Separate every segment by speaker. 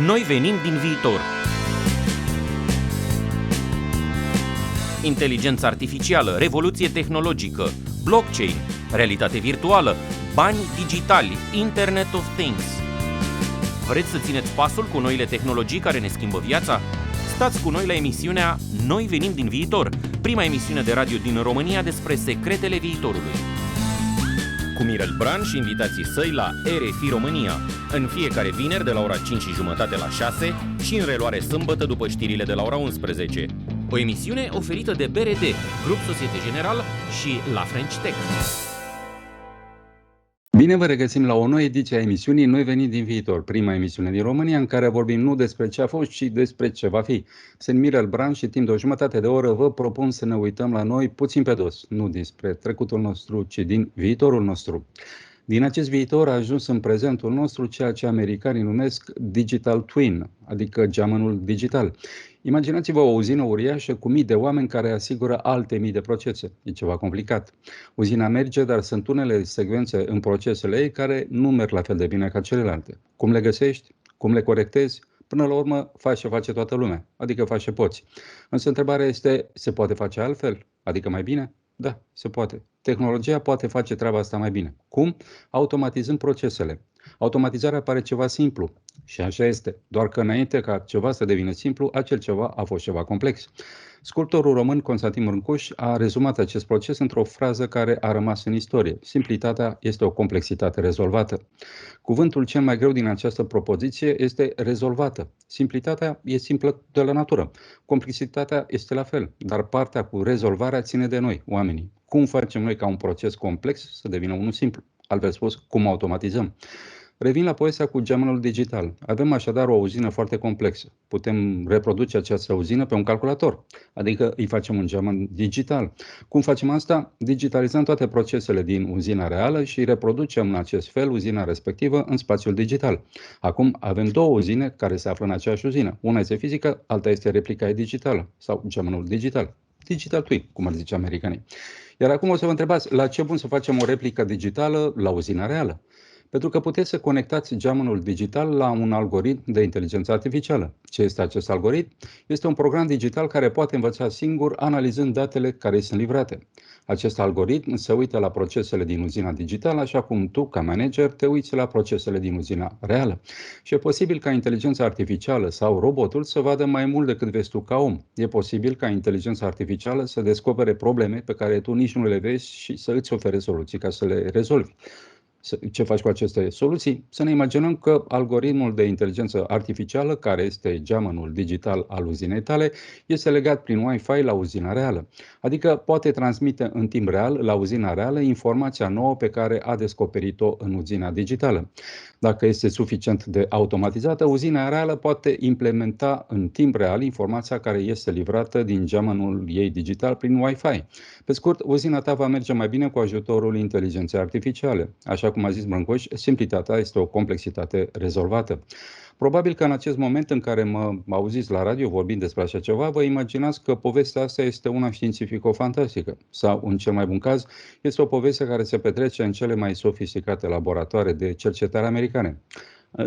Speaker 1: Noi venim din viitor. Inteligență artificială, revoluție tehnologică, blockchain, realitate virtuală, bani digitali, Internet of Things. Vreți să țineți pasul cu noile tehnologii care ne schimbă viața? Stați cu noi la emisiunea Noi venim din viitor, prima emisiune de radio din România despre secretele viitorului. Cu Mirel Bran și invitații săi la RFI România, în fiecare vineri de la ora 5:30 la 6 și în reluare sâmbătă după știrile de la ora 11. O emisiune oferită de BRD, Grup Societe Generale și La French Tech.
Speaker 2: Bine vă regăsim la o nouă ediție a emisiunii Noi venim din viitor, prima emisiune din România în care vorbim nu despre ce a fost, ci despre ce va fi. Sunt Mirel Bran și timp de o jumătate de oră vă propun să ne uităm la noi puțin pe dos, nu despre trecutul nostru, ci din viitorul nostru. Din acest viitor a ajuns în prezentul nostru ceea ce americanii numesc Digital Twin, adică geamănul digital. Imaginați-vă o uzină uriașă cu mii de oameni care asigură alte mii de procese. E ceva complicat. Uzina merge, dar sunt unele secvențe în procesele ei care nu merg la fel de bine ca celelalte. Cum le găsești? Cum le corectezi? Până la urmă, faci ce face toată lumea, adică faci ce poți. Însă întrebarea este, se poate face altfel? Adică mai bine? Da, se poate. Tehnologia poate face treaba asta mai bine. Cum? Automatizând procesele. Automatizarea pare ceva simplu. Și așa este. Doar că înainte ca ceva să devină simplu, acel ceva a fost ceva complex. Sculptorul român Constantin Brâncuș a rezumat acest proces într-o frază care a rămas în istorie. Simplitatea este o complexitate rezolvată. Cuvântul cel mai greu din această propoziție este rezolvată. Simplitatea e simplă de la natură. Complexitatea este la fel, dar partea cu rezolvarea ține de noi, oamenii. Cum facem noi ca un proces complex să devină unul simplu? Altfel spus, cum automatizăm? Revin la povestea cu geamănul digital. Avem așadar o uzină foarte complexă. Putem reproduce această uzină pe un calculator, adică îi facem un geamăn digital. Cum facem asta? Digitalizăm toate procesele din uzina reală și reproducem în acest fel uzina respectivă în spațiul digital. Acum avem două uzine care se află în aceeași uzină. Una este fizică, alta este replica digitală sau geamănul digital. Digital Twin, cum ar zice americanii. Iar acum o să vă întrebați, la ce bun să facem o replică digitală la uzina reală? Pentru că puteți să conectați geamănul digital la un algoritm de inteligență artificială. Ce este acest algoritm? Este un program digital care poate învăța singur analizând datele care îi sunt livrate. Acest algoritm se uită la procesele din uzina digitală, așa cum tu, ca manager, te uiți la procesele din uzina reală. Și e posibil ca inteligența artificială sau robotul să vadă mai mult decât vezi tu ca om. E posibil ca inteligența artificială să descopere probleme pe care tu nici nu le vezi și să îți ofere soluții ca să le rezolvi. Ce faci cu aceste soluții? Să ne imaginăm că algoritmul de inteligență artificială, care este geamănul digital al uzinei tale, este legat prin Wi-Fi la uzina reală. Adică poate transmite în timp real la uzina reală informația nouă pe care a descoperit-o în uzina digitală. Dacă este suficient de automatizată, uzina reală poate implementa în timp real informația care este livrată din geamănul ei digital prin Wi-Fi. Pe scurt, uzina ta va merge mai bine cu ajutorul inteligenței artificiale. Așa cum a zis Brâncuș, simplitatea este o complexitate rezolvată. Probabil că în acest moment în care mă auziți la radio vorbind despre așa ceva, vă imaginați că povestea asta este una științifico-fantastică sau, în cel mai bun caz, este o poveste care se petrece în cele mai sofisticate laboratoare de cercetare americane.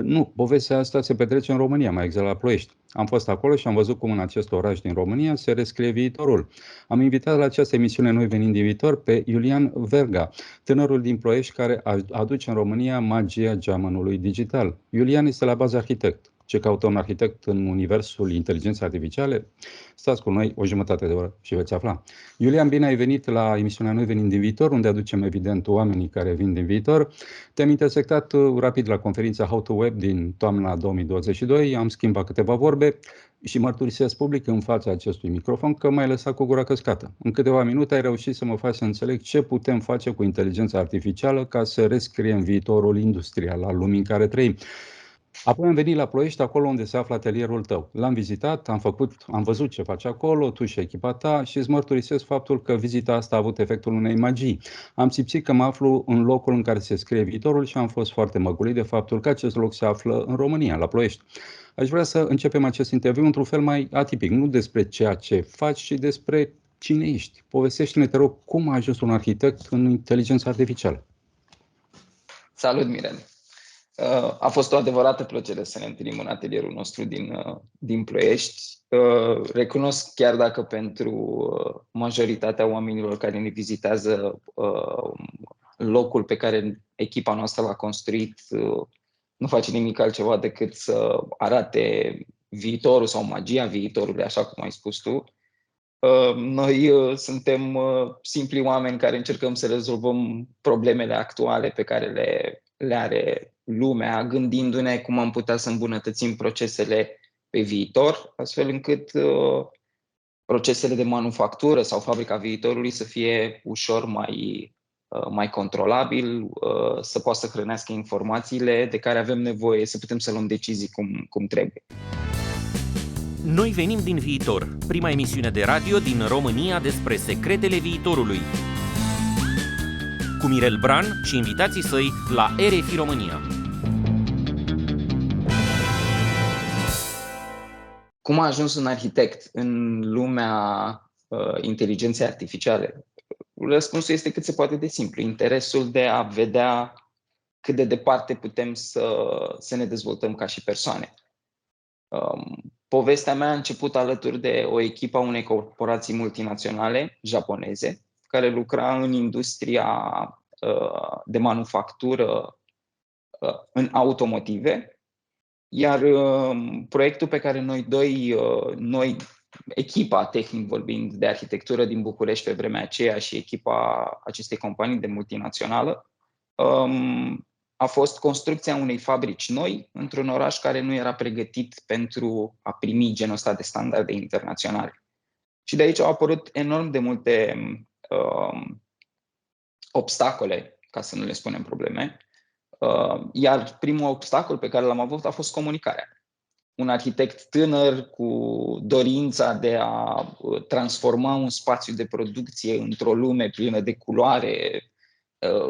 Speaker 2: Nu, povestea asta se petrece în România, mai exact la Ploiești. Am fost acolo și am văzut cum în acest oraș din România se rescrie viitorul. Am invitat la această emisiune Noi venim din viitor pe Iulian Verga, tânărul din Ploiești care aduce în România magia geamănului digital. Iulian este la bază arhitect. Ce caută un arhitect în universul inteligenței artificiale? Stați cu noi o jumătate de oră și veți afla. Iulian, bine ai venit la emisiunea Noi venim din viitor, unde aducem evident oamenii care vin din viitor. Te-am intersectat rapid la conferința How to Web din toamna 2022, am schimbat câteva vorbe și mărturisesc public în fața acestui microfon că m-ai lăsat cu gura căscată. În câteva minute ai reușit să mă faci să înțeleg ce putem face cu inteligența artificială ca să rescriem viitorul industrial al lumii în care trăim. Apoi am venit la Ploiești, acolo unde se află atelierul tău. L-am vizitat, am văzut ce faci acolo, tu și echipa ta și îți mărturisesc faptul că vizita asta a avut efectul unei magii. Am simțit că mă aflu în locul în care se scrie viitorul și am fost foarte măgulit de faptul că acest loc se află în România, la Ploiești. Aș vrea să începem acest interviu într-un fel mai atipic, nu despre ceea ce faci, ci despre cine ești. Povestește-ne, te rog, cum a ajuns un arhitect în inteligența artificială.
Speaker 3: Salut, Mirel! A fost o adevărată plăcere să ne întâlnim în atelierul nostru din Ploiești. Recunosc, chiar dacă pentru majoritatea oamenilor care ne vizitează locul pe care echipa noastră l-a construit nu face nimic altceva decât să arate viitorul sau magia viitorului, așa cum ai spus tu. Noi suntem simpli oameni care încercăm să rezolvăm problemele actuale pe care le are lumea, gândindu-ne cum am putea să îmbunătățim procesele pe viitor, astfel încât procesele de manufactură sau fabrica viitorului să fie ușor mai controlabil, să poată să hrănească informațiile de care avem nevoie, să putem să luăm decizii cum trebuie.
Speaker 1: Noi venim din viitor, prima emisiune de radio din România despre secretele viitorului. Cu Mirel Bran și invitații săi la RFI România.
Speaker 3: Cum a ajuns un arhitect în lumea inteligenței artificiale? Răspunsul este cât se poate de simplu. Interesul de a vedea cât de departe putem să ne dezvoltăm ca și persoane. Povestea mea a început alături de o echipă a unei corporații multinaționale japoneze care lucra în industria de manufactură în automotive, iar proiectul pe care noi, echipa, tehnic vorbind, de arhitectură din București pe vremea aceea și echipa acestei companii de multinațională, a fost construcția unei fabrici noi într-un oraș care nu era pregătit pentru a primi genul ăsta de standarde internaționale. Și de aici au apărut enorm de multe obstacole, ca să nu le spunem probleme, iar primul obstacol pe care l-am avut a fost comunicarea. Un arhitect tânăr cu dorința de a transforma un spațiu de producție într-o lume plină de culoare,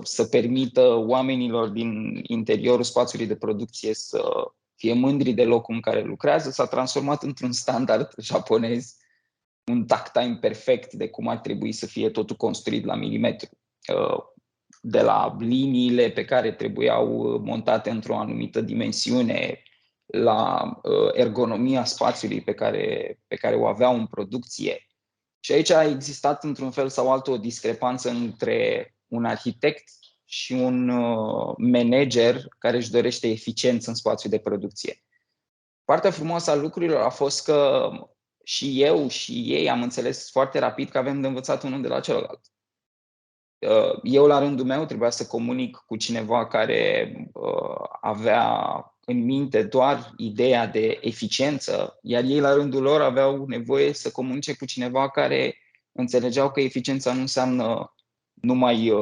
Speaker 3: să permită oamenilor din interiorul spațiului de producție să fie mândri de locul în care lucrează, s-a transformat într-un standard japonez, un takt-time perfect de cum ar trebui să fie totul construit la milimetru. De la liniile pe care trebuiau montate într-o anumită dimensiune, la ergonomia spațiului pe care o aveau în producție. Și aici a existat într-un fel sau altul o discrepanță între un arhitect și un manager care își dorește eficiență în spațiul de producție. Partea frumoasă a lucrurilor a fost că și eu și ei am înțeles foarte rapid că avem de învățat unul de la celălalt. Eu, la rândul meu, trebuia să comunic cu cineva care avea în minte doar ideea de eficiență, iar ei, la rândul lor, aveau nevoie să comunice cu cineva care înțelegeau că eficiența nu înseamnă numai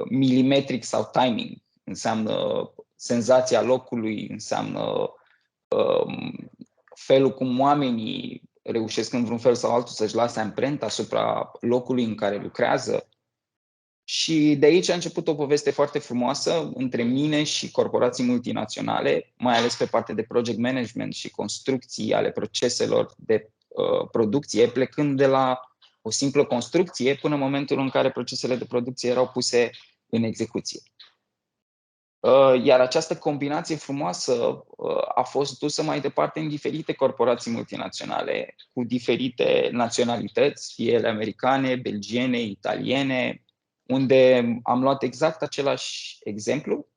Speaker 3: milimetric sau timing, înseamnă senzația locului, înseamnă felul cum oamenii reușesc în vreun fel sau altul să-și lase amprenta asupra locului în care lucrează. Și de aici a început o poveste foarte frumoasă între mine și corporații multinaționale, mai ales pe partea de project management și construcții ale proceselor de producție, plecând de la o simplă construcție până în momentul în care procesele de producție erau puse în execuție. Iar această combinație frumoasă a fost dusă mai departe în diferite corporații multinaționale, cu diferite naționalități, fie ele americane, belgiene, italiene, unde am luat exact același exemplu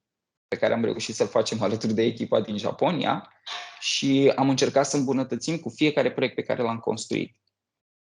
Speaker 3: pe care am reușit să-l facem alături de echipa din Japonia și am încercat să îmbunătățim cu fiecare proiect pe care l-am construit.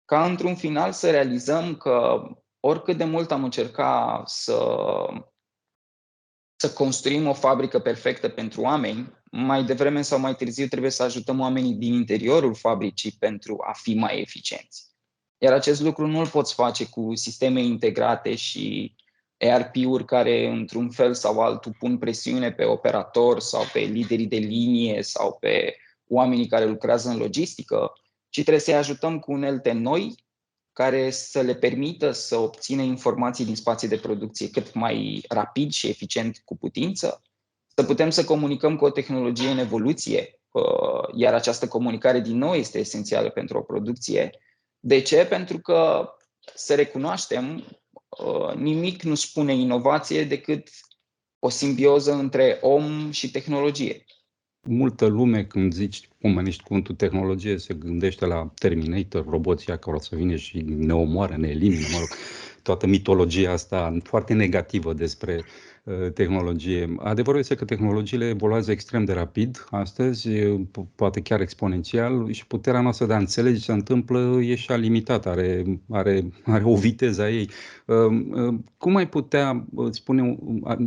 Speaker 3: Ca într-un final să realizăm că oricât de mult am încercat să construim o fabrică perfectă pentru oameni, mai devreme sau mai târziu trebuie să ajutăm oamenii din interiorul fabricii pentru a fi mai eficienți. Iar acest lucru nu îl poți face cu sisteme integrate și ERP-uri care, într-un fel sau altul, pun presiune pe operator sau pe liderii de linie sau pe oamenii care lucrează în logistică, ci trebuie să-i ajutăm cu unelte noi care să le permită să obțină informații din spații de producție cât mai rapid și eficient cu putință, să putem să comunicăm cu o tehnologie în evoluție, iar această comunicare din nou este esențială pentru o producție. De ce? Pentru că, să recunoaștem, nimic nu spune inovație decât o simbioză între om și tehnologie.
Speaker 2: Multă lume, când zici pomeniști cuvântul tehnologie, se gândește la Terminator, roboții care o să vină și ne omoară, ne elimină, mă rog, toată mitologia asta foarte negativă despre tehnologie. Adevărul este că tehnologiile evoluează extrem de rapid astăzi, poate chiar exponențial, și puterea noastră de a înțelege ce se întâmplă e și limitată, are o viteză a ei. Cum ai putea spune,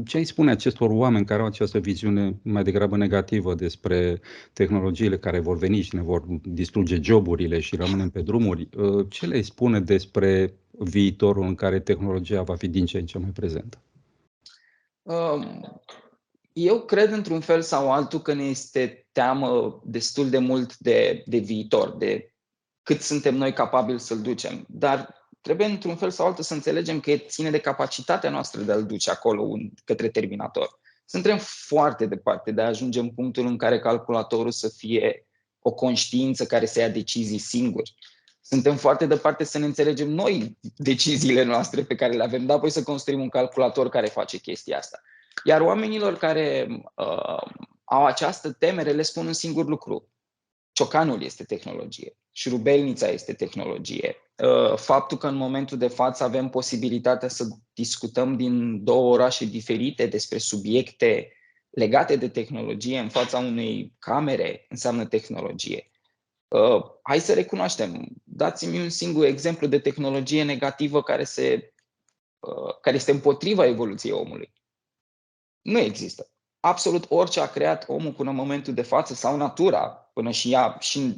Speaker 2: ce ai spune acestor oameni care au această viziune mai degrabă negativă despre tehnologiile care vor veni și ne vor distruge joburile și rămânem pe drumuri? Ce le spune despre viitorul în care tehnologia va fi din ce în ce mai prezentă?
Speaker 3: Eu cred într-un fel sau altul că ne este teamă destul de mult de viitor, de cât suntem noi capabili să-l ducem. Dar trebuie într-un fel sau altul să înțelegem că ține de capacitatea noastră de a-l duce acolo către terminator. Suntem foarte departe de a ajunge în punctul în care calculatorul să fie o conștiință care să ia decizii singuri. Suntem foarte departe să ne înțelegem noi deciziile noastre pe care le avem, dar apoi să construim un calculator care face chestia asta. Iar oamenilor care au această temere le spun un singur lucru. Ciocanul este tehnologie, șurubelnița este tehnologie. Faptul că în momentul de față avem posibilitatea să discutăm din două orașe diferite despre subiecte legate de tehnologie în fața unei camere înseamnă tehnologie. Hai să recunoaștem. Dați-mi un singur exemplu de tehnologie negativă care este împotriva evoluției omului. Nu există. Absolut orice a creat omul până în momentul de față sau natura, până și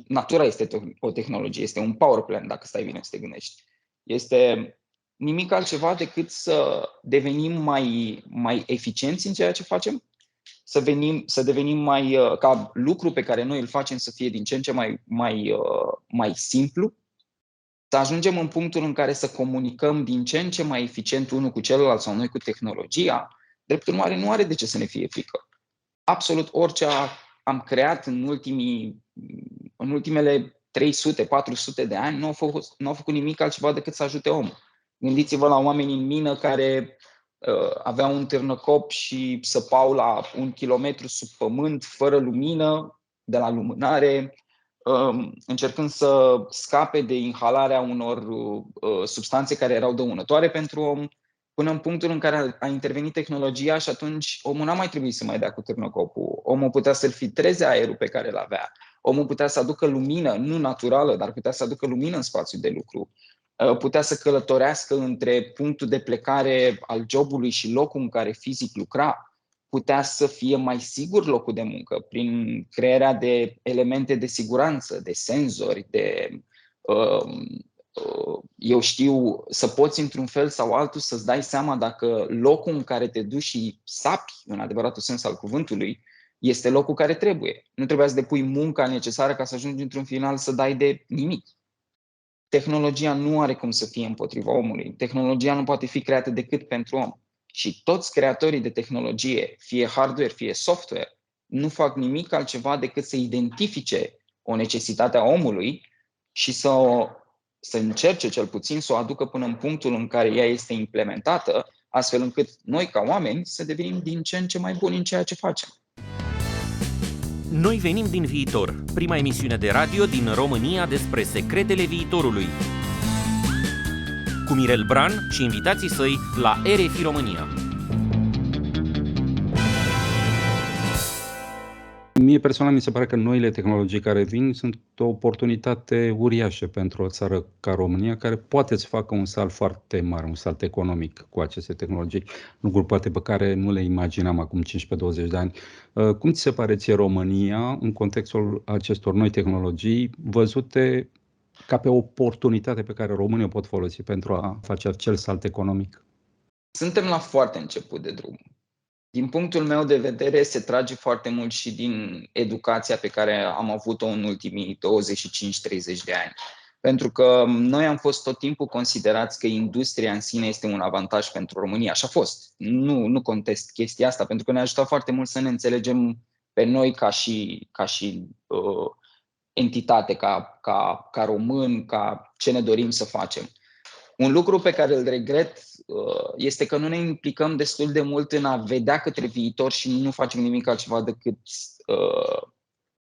Speaker 3: natura este o tehnologie, este un power plant, dacă stai bine să te gândești. Este nimic altceva decât să devenim mai eficienți în ceea ce facem, să devenim ca lucru pe care noi îl facem să fie din ce în ce mai simplu, să ajungem în punctul în care să comunicăm din ce în ce mai eficient unul cu celălalt sau noi cu tehnologia. Drept urmare, nu are de ce să ne fie frică. Absolut orice am creat în ultimele 300-400 de ani nu au făcut nimic altceva decât să ajute omul. Gândiți-vă la oamenii în mină care aveau un târnăcop și săpau la 1 kilometru sub pământ, fără lumină, de la lumânare, încercând să scape de inhalarea unor substanțe care erau dăunătoare pentru om, până în punctul în care a intervenit tehnologia și atunci omul n-a mai trebuit să mai dea cu târnăcopul. Omul putea să-l filtreze aerul pe care îl avea. Omul putea să aducă lumină, nu naturală, dar putea să aducă lumină în spațiul de lucru. Putea să călătorească între punctul de plecare al jobului și locul în care fizic lucra. Putea să fie mai sigur locul de muncă prin crearea de elemente de siguranță, de senzori, să poți într-un fel sau altul să-ți dai seama dacă locul în care te duci și sapi, în adevăratul sens al cuvântului, este locul care trebuie. Nu trebuia să depui munca necesară ca să ajungi într-un final să dai de nimic. Tehnologia nu are cum să fie împotriva omului. Tehnologia nu poate fi creată decât pentru om. Și toți creatorii de tehnologie, fie hardware, fie software, nu fac nimic altceva decât să identifice o necesitate a omului și să încerce cel puțin să o aducă până în punctul în care ea este implementată, astfel încât noi ca oameni să devenim din ce în ce mai buni în ceea ce facem.
Speaker 1: Noi venim din viitor, prima emisiune de radio din România despre secretele viitorului. Cu Mirel Bran și invitații săi la RFI România.
Speaker 2: Mie personal mi se pare că noile tehnologii care vin sunt o oportunitate uriașă pentru o țară ca România, care poate să facă un salt foarte mare, un salt economic cu aceste tehnologii, lucruri poate pe care nu le imaginam acum 15-20 de ani. Cum ți se pare ție România în contextul acestor noi tehnologii văzute ca pe o oportunitate pe care România o pot folosi pentru a face acel salt economic?
Speaker 3: Suntem la foarte început de drum. Din punctul meu de vedere, se trage foarte mult și din educația pe care am avut-o în ultimii 25-30 de ani. Pentru că noi am fost tot timpul considerați că industria în sine este un avantaj pentru România. Și a fost. Nu contest chestia asta, pentru că ne-a ajutat foarte mult să ne înțelegem pe noi ca și entitate, ca români, ca ce ne dorim să facem. Un lucru pe care îl regret este că nu ne implicăm destul de mult în a vedea către viitor și nu facem nimic altceva decât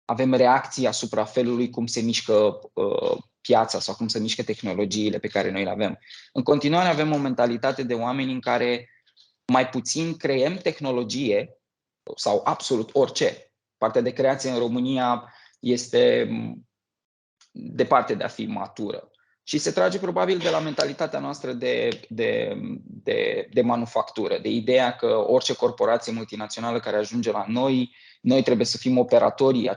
Speaker 3: avem reacții asupra felului cum se mișcă piața sau cum se mișcă tehnologiile pe care noi le avem. În continuare avem o mentalitate de oameni în care mai puțin creăm tehnologie sau absolut orice. Partea de creație în România este departe de a fi matură. Și se trage probabil de la mentalitatea noastră de manufactură, de ideea că orice corporație multinațională care ajunge la noi trebuie să fim operatorii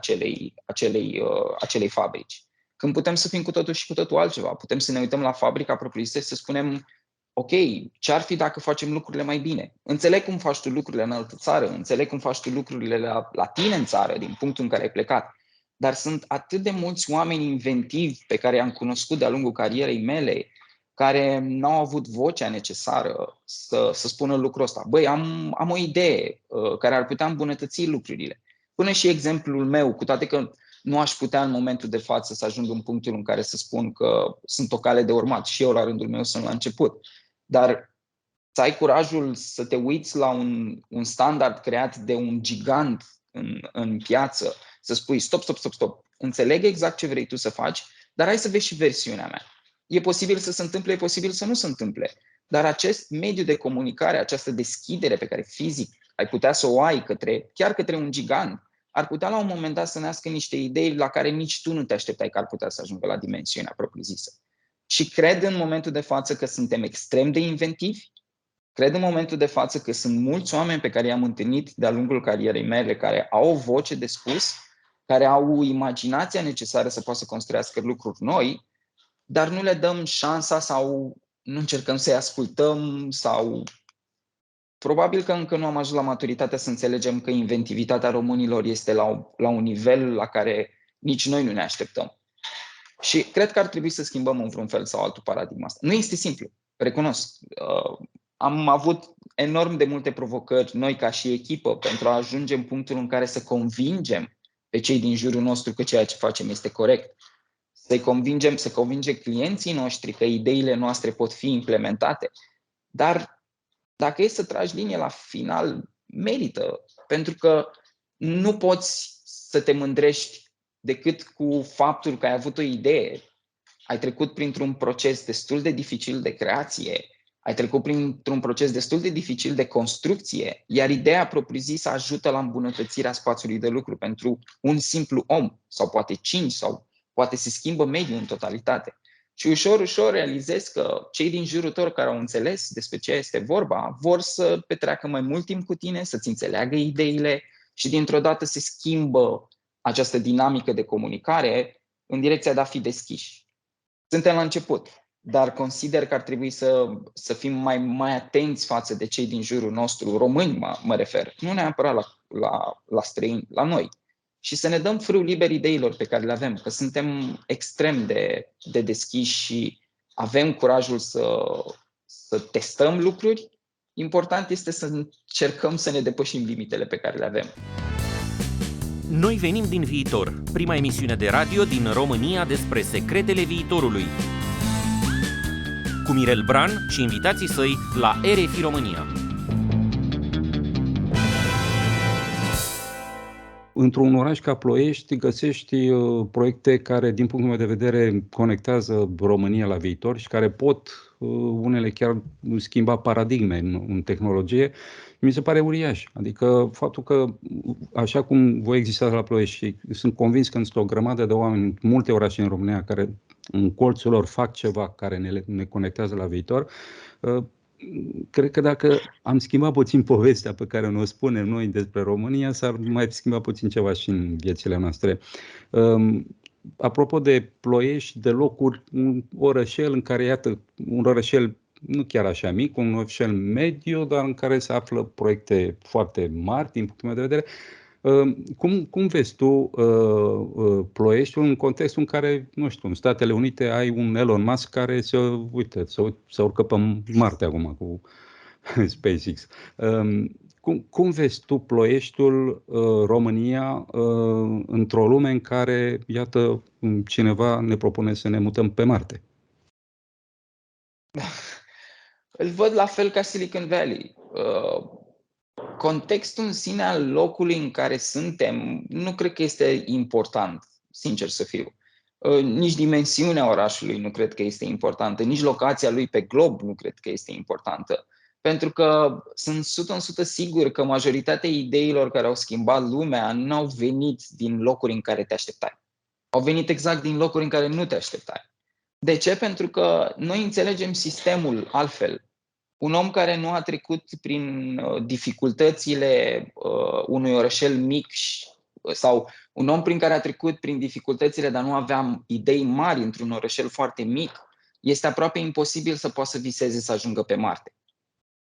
Speaker 3: acelei fabrici. Când putem să fim cu totul și cu totul altceva. Putem să ne uităm la fabrica propriu-zisă și să spunem: ok, ce-ar fi dacă facem lucrurile mai bine? Înțeleg cum faci tu lucrurile în altă țară, înțeleg cum faci tu lucrurile la tine în țară, din punctul în care ai plecat. Dar sunt atât de mulți oameni inventivi pe care i-am cunoscut de-a lungul carierei mele, care n-au avut vocea necesară să spună lucrul ăsta. Băi, am o idee care ar putea îmbunătăți lucrurile. Până și exemplul meu, cu toate că nu aș putea în momentul de față să ajung în punctul în care să spun că sunt o cale de urmat și eu la rândul meu sunt la început. Dar să ai curajul să te uiți la un standard creat de un gigant în piață, să spui stop, înțeleg exact ce vrei tu să faci, dar hai să vezi și versiunea mea. E posibil să se întâmple, e posibil să nu se întâmple, dar acest mediu de comunicare, această deschidere pe care fizic ai putea să o ai chiar către un gigant, ar putea la un moment dat să nască niște idei la care nici tu nu te așteptai că ar putea să ajungă la dimensiunea propriu-zisă. Și cred în momentul de față că suntem extrem de inventivi, cred în momentul de față că sunt mulți oameni pe care i-am întâlnit de-a lungul carierei mele care au o voce de spus, care au imaginația necesară să poată să construiască lucruri noi, dar nu le dăm șansa sau nu încercăm să-i ascultăm sau probabil că încă nu am ajuns la maturitatea să înțelegem că inventivitatea românilor este la un nivel la care nici noi nu ne așteptăm. Și cred că ar trebui să schimbăm în vreun fel sau altul paradigma asta. Nu este simplu, recunosc. Am avut enorm de multe provocări, noi ca și echipă, pentru a ajunge în punctul în care să convingem pe cei din jurul nostru că ceea ce facem este corect. Să convingem clienții noștri că ideile noastre pot fi implementate. Dar dacă e să tragi linie la final, merită. Pentru că nu poți să te mândrești decât cu faptul că ai avut o idee, ai trecut printr-un proces destul de dificil de creație, ai trecut printr-un proces destul de dificil de construcție, iar ideea propriu-zisă ajută la îmbunătățirea spațiului de lucru pentru un simplu om, sau poate 5, sau poate se schimbă mediul în totalitate. Și ușor realizezi că cei din jurul tău care au înțeles despre ce este vorba vor să petreacă mai mult timp cu tine, să-ți înțeleagă ideile și dintr-o dată se schimbă această dinamică de comunicare în direcția de a fi deschiși. Suntem la început, dar consider că ar trebui să fim mai atenți față de cei din jurul nostru, români mă refer, nu neapărat la străini, la noi. Și să ne dăm frâu liber ideilor pe care le avem, că suntem extrem de deschiși și avem curajul să testăm lucruri. Important este să încercăm să ne depășim limitele pe care le avem.
Speaker 1: Noi venim din viitor, prima emisiune de radio din România despre secretele viitorului. Cu Mirel Bran și invitații săi la RFI România.
Speaker 2: Într-un oraș ca Ploiești găsești proiecte care, din punctul meu de vedere, conectează România la viitor și care pot, unele chiar, schimba paradigme în tehnologie. Mi se pare uriaș. Adică faptul că, așa cum voi exista la Ploiești și sunt convins că sunt o grămadă de oameni în multe orașe în România care în colțul lor fac ceva care ne conectează la viitor, cred că dacă am schimbat puțin povestea pe care ne-o spunem noi despre România, s-ar mai schimba puțin ceva și în viețile noastre. Apropo de Ploiești, de locuri, un orășel în care, iată, un orășel nu chiar așa mic, un orășel mediu, dar în care se află proiecte foarte mari din punctul meu de vedere. Cum vezi tu Ploieștiul în contextul în care, nu știu, în Statele Unite ai un Elon Musk care se urcă pe Marte acum cu SpaceX. Cum vezi tu Ploieștiul, România, într-o lume în care, iată, cineva ne propune să ne mutăm pe Marte?
Speaker 3: Îl văd la fel ca Silicon Valley. Contextul în sine al locului în care suntem nu cred că este important, sincer să fiu. Nici dimensiunea orașului nu cred că este importantă, nici locația lui pe glob nu cred că este importantă. Pentru că sunt 100% sigur că majoritatea ideilor care au schimbat lumea nu au venit din locuri în care te așteptai. Au venit exact din locuri în care nu te așteptai. De ce? Pentru că noi înțelegem sistemul altfel. Un om care nu a trecut prin dificultățile unui orășel mic sau un om prin care a trecut prin dificultățile, dar nu avea idei mari într-un orășel foarte mic, este aproape imposibil să poată să viseze să ajungă pe Marte.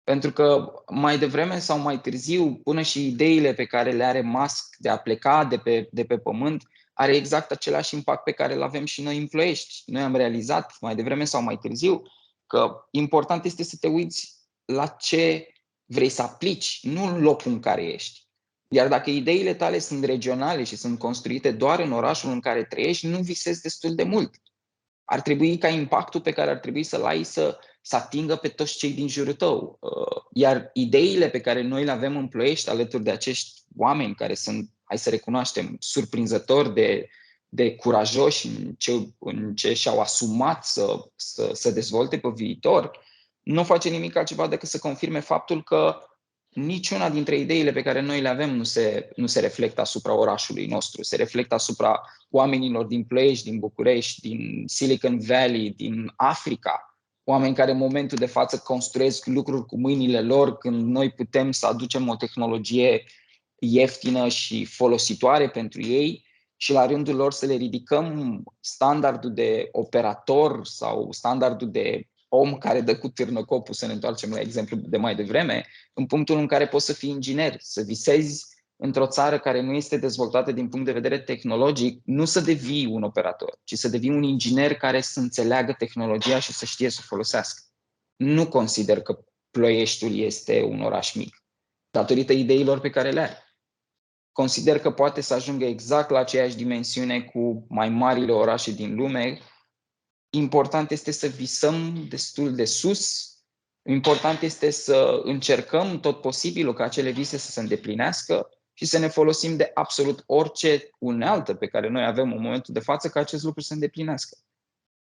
Speaker 3: Pentru că mai devreme sau mai târziu, până și ideile pe care le are Musk de a pleca de pe Pământ, are exact același impact pe care îl avem și noi în Ploiești. Noi am realizat mai devreme sau mai târziu că important este să te uiți la ce vrei să aplici, nu în locul în care ești. Iar dacă ideile tale sunt regionale și sunt construite doar în orașul în care trăiești, nu visezi destul de mult. Ar trebui ca impactul pe care ar trebui să-l ai să atingă pe toți cei din jurul tău. Iar ideile pe care noi le avem în Ploiești, alături de acești oameni care sunt, hai să recunoaștem, surprinzători de curajoși în ce și-au asumat să dezvolte pe viitor, nu face nimic altceva decât să confirme faptul că niciuna dintre ideile pe care noi le avem nu se reflectă asupra orașului nostru, se reflectă asupra oamenilor din Ploiești, din București, din Silicon Valley, din Africa, oameni care în momentul de față construiesc lucruri cu mâinile lor, când noi putem să aducem o tehnologie ieftină și folositoare pentru ei și la rândul lor să le ridicăm standardul de operator sau standardul de om care dă cu târnăcopul, să ne întoarcem la exemplu de mai devreme, în punctul în care poți să fii inginer, să visezi într-o țară care nu este dezvoltată din punct de vedere tehnologic, nu să devii un operator, ci să devii un inginer care să înțeleagă tehnologia și să știe să o folosească. Nu consider că Ploieștiul este un oraș mic, datorită ideilor pe care le are. Consider că poate să ajungă exact la aceeași dimensiune cu mai marile orașe din lume. Important este să visăm destul de sus. Important este să încercăm tot posibilul ca acele vise să se îndeplinească și să ne folosim de absolut orice unealtă pe care noi avem în momentul de față ca acest lucru să se îndeplinească.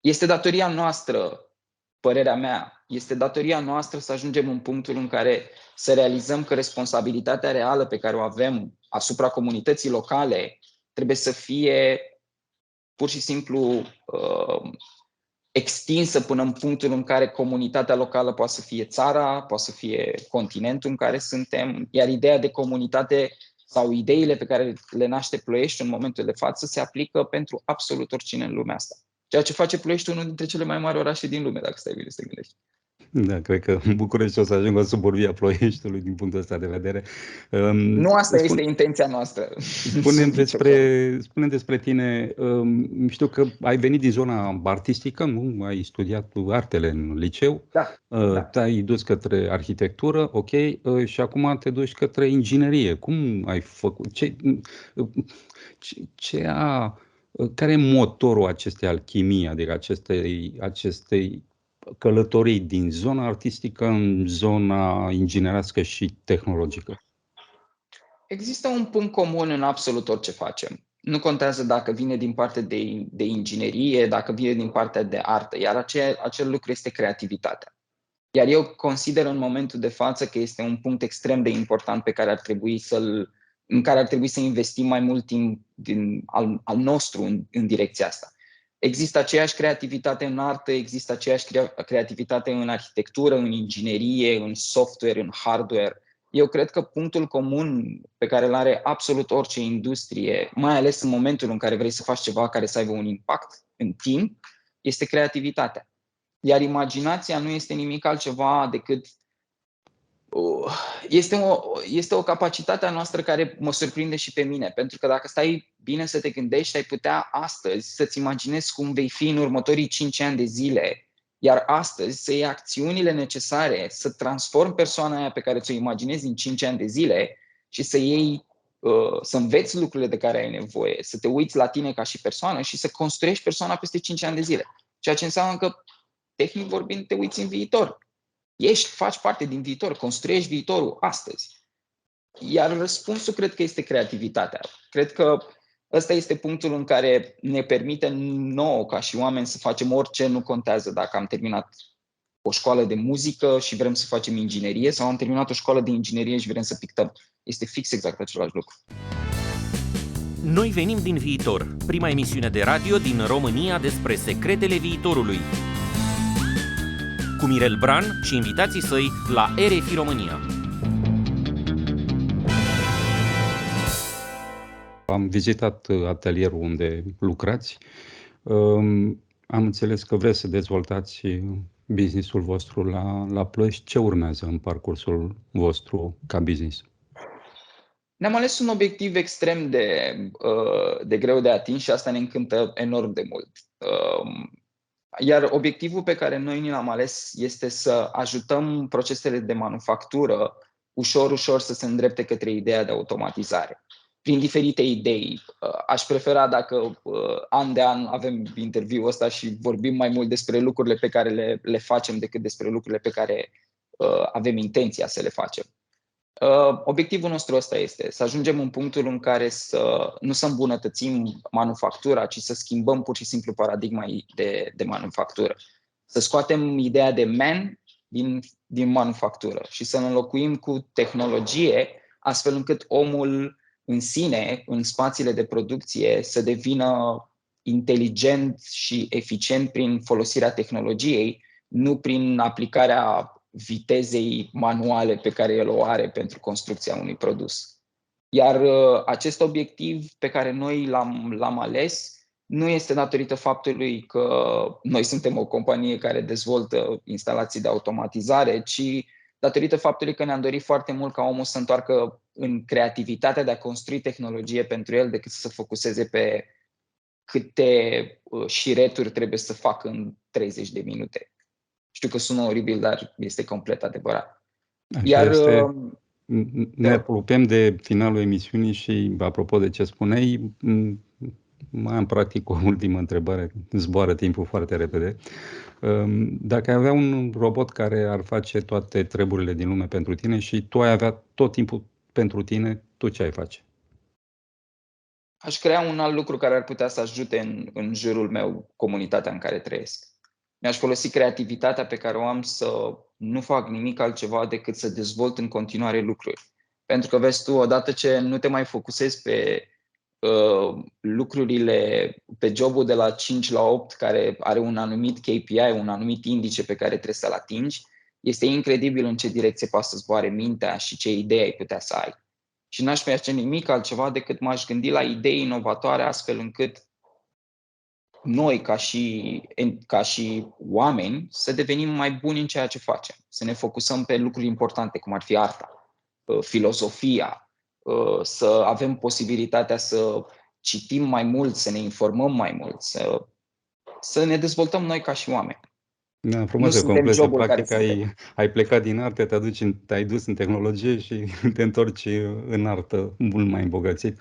Speaker 3: Este datoria noastră, părerea mea, este datoria noastră să ajungem în punctul în care să realizăm că responsabilitatea reală pe care o avem asupra comunității locale trebuie să fie pur și simplu extinsă până în punctul în care comunitatea locală poate să fie țara, poate să fie continentul în care suntem, iar ideea de comunitate sau ideile pe care le naște Ploiești în momentul de față se aplică pentru absolut oricine în lumea asta. Ceea ce face Ploiești unul dintre cele mai mari orașe din lume, dacă stai bine să te gândești.
Speaker 2: Da, cred că București o să ajungă sub vorbia Ploieștiului din punctul ăsta de vedere.
Speaker 3: Nu asta este intenția noastră.
Speaker 2: Spune-mi despre tine, știu că ai venit din zona artistică, nu? Ai studiat artele în liceu, te-ai dus către arhitectură, ok, și acum te duci către inginerie. Cum ai făcut? Care e motorul acestei alchimii, adică acestei călătorii din zona artistică în zona inginerească și tehnologică?
Speaker 3: Există un punct comun în absolut orice facem. Nu contează dacă vine din partea de inginerie, dacă vine din partea de artă, iar acel lucru este creativitatea. Iar eu consider în momentul de față că este un punct extrem de important pe care în care ar trebui să investim mai mult timp al nostru în direcția asta. Există aceeași creativitate în artă, există aceeași creativitate în arhitectură, în inginerie, în software, în hardware. Eu cred că punctul comun pe care îl are absolut orice industrie, mai ales în momentul în care vrei să faci ceva care să aibă un impact în timp, este creativitatea. Iar imaginația nu este nimic altceva decât este o capacitate a noastră care mă surprinde și pe mine, pentru că dacă stai bine să te gândești, ai putea astăzi să-ți imaginezi cum vei fi în următorii 5 ani de zile, iar astăzi să iei acțiunile necesare să transformi persoana aia pe care ți-o imaginezi în 5 ani de zile și să înveți lucrurile de care ai nevoie, să te uiți la tine ca și persoană și să construiești persoana peste 5 ani de zile. Ceea ce înseamnă că tehnic vorbind, te uiți în viitor. Faci parte din viitor, construiești viitorul astăzi. Iar răspunsul cred că este creativitatea. Cred că ăsta este punctul în care ne permite nouă, ca și oameni, să facem orice, nu contează dacă am terminat o școală de muzică și vrem să facem inginerie sau am terminat o școală de inginerie și vrem să pictăm. Este fix exact același lucru.
Speaker 1: Noi venim din viitor, prima emisiune de radio din România despre secretele viitorului. Cu Mirel Bran și invitații săi la RFI România.
Speaker 2: Am vizitat atelierul unde lucrați. Am înțeles că vreți să dezvoltați business-ul vostru la Ploiești. Ce urmează în parcursul vostru ca business?
Speaker 3: Ne-am ales un obiectiv extrem de greu de atins și asta ne încântă enorm de mult. Iar obiectivul pe care noi ni l-am ales este să ajutăm procesele de manufactură ușor să se îndrepte către ideea de automatizare. Prin diferite idei. Aș prefera dacă an de an avem interviul ăsta și vorbim mai mult despre lucrurile pe care le facem decât despre lucrurile pe care avem intenția să le facem. Obiectivul nostru ăsta este să ajungem în punctul în care nu să îmbunătățim manufactura, ci să schimbăm pur și simplu paradigma de manufactură. Să scoatem ideea de man din manufactură și să înlocuim cu tehnologie, astfel încât omul în sine, în spațiile de producție, să devină inteligent și eficient prin folosirea tehnologiei, nu prin aplicarea vitezei manuale pe care el o are pentru construcția unui produs. Iar acest obiectiv pe care noi l-am ales nu este datorită faptului că noi suntem o companie care dezvoltă instalații de automatizare, ci datorită faptului că ne-am dorit foarte mult ca omul să întoarcă în creativitatea de a construi tehnologie pentru el decât să se focuseze pe câte șireturi trebuie să facă în 30 de minute. Știu că sună oribil, dar este complet adevărat.
Speaker 2: Ne apropiem de finalul emisiunii și, apropo de ce spuneai, mai am practic o ultimă întrebare. Zboară timpul foarte repede. Dacă ai avea un robot care ar face toate treburile din lume pentru tine și tu ai avea tot timpul pentru tine, tu ce ai face?
Speaker 3: Aș crea un alt lucru care ar putea să ajute în jurul meu comunitatea în care trăiesc. Mi-aș folosi creativitatea pe care o am să nu fac nimic altceva decât să dezvolt în continuare lucruri. Pentru că, vezi tu, odată ce nu te mai focusezi pe lucrurile, pe jobul de la 5 la 8 care are un anumit KPI, un anumit indice pe care trebuie să-l atingi, este incredibil în ce direcție poate să zboare mintea și ce idei ai putea să ai. Și n-aș face nimic altceva decât m-aș gândi la idei inovatoare astfel încât noi, ca și oameni, să devenim mai buni în ceea ce facem. Să ne focusăm pe lucruri importante, cum ar fi arta, filozofia, să avem posibilitatea să citim mai mult, să ne informăm mai mult, să ne dezvoltăm noi ca și oameni.
Speaker 2: Da, frumos, complet. Practic ai plecat din artă, te-ai dus în tehnologie și te întorci în artă mult mai îmbogățit.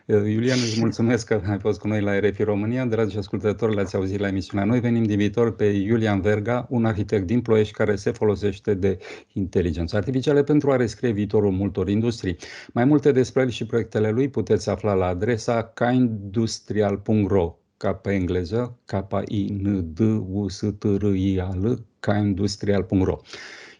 Speaker 2: Iulian, îți mulțumesc că ai fost cu noi la RFI România. Dragi ascultători, l-ați auzit la emisiunea Noi venim din viitor pe Iulian Verga, un arhitect din Ploiești care se folosește de inteligență artificială pentru a rescrie viitorul multor industrii. Mai multe despre el și proiectele lui puteți afla la adresa kindustrial.ro, ca pe engleză, KINDUSTRIAL, kindustrial.ro.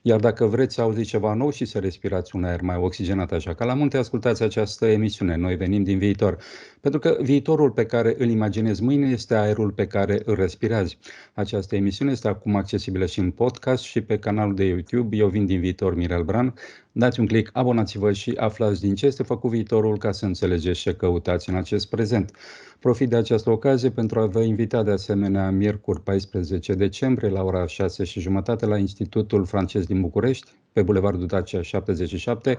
Speaker 2: Iar dacă vreți să auziți ceva nou și să respirați un aer mai oxigenat așa ca la munte, ascultați această emisiune. Noi venim din viitor. Pentru că viitorul pe care îl imaginezi mâine este aerul pe care îl respirați. Această emisiune este acum accesibilă și în podcast și pe canalul de YouTube. Eu vin din viitor, Mirel Bran. Dați un click, abonați-vă și aflați din ce este făcut viitorul ca să înțelegeți ce căutați în acest prezent. Profit de această ocazie pentru a vă invita de asemenea miercuri 14 decembrie la ora 6:30 la Institutul Francez din București, pe Bulevardul Dacia 77,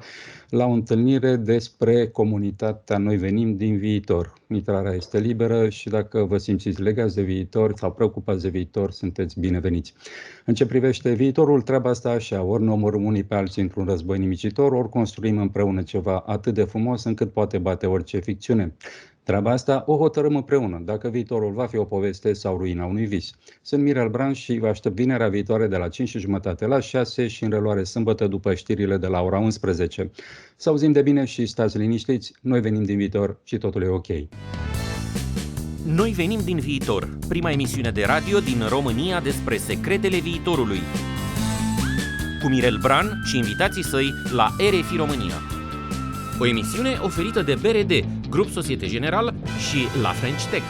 Speaker 2: la o întâlnire despre comunitatea Noi venim din viitor. Intrarea este liberă și dacă vă simțiți legați de viitor sau preocupați de viitor, sunteți bineveniți. În ce privește viitorul, treaba asta așa, ori ne omorâm unii pe alții într-un război nimicitor, ori construim împreună ceva atât de frumos încât poate bate orice ficțiune. Treaba asta o hotărâm împreună, dacă viitorul va fi o poveste sau ruina unui vis. Sunt Mirel Bran și vă aștept vinerea viitoare de la 5:30 la 6 și în reluare sâmbătă după știrile de la ora 11. Să auzim de bine și stați liniștiți, noi venim din viitor și totul e ok.
Speaker 1: Noi venim din viitor, prima emisiune de radio din România despre secretele viitorului. Cu Mirel Bran și invitații săi la RFI România. O emisiune oferită de BRD, Grup Societe Generale și La French Tech.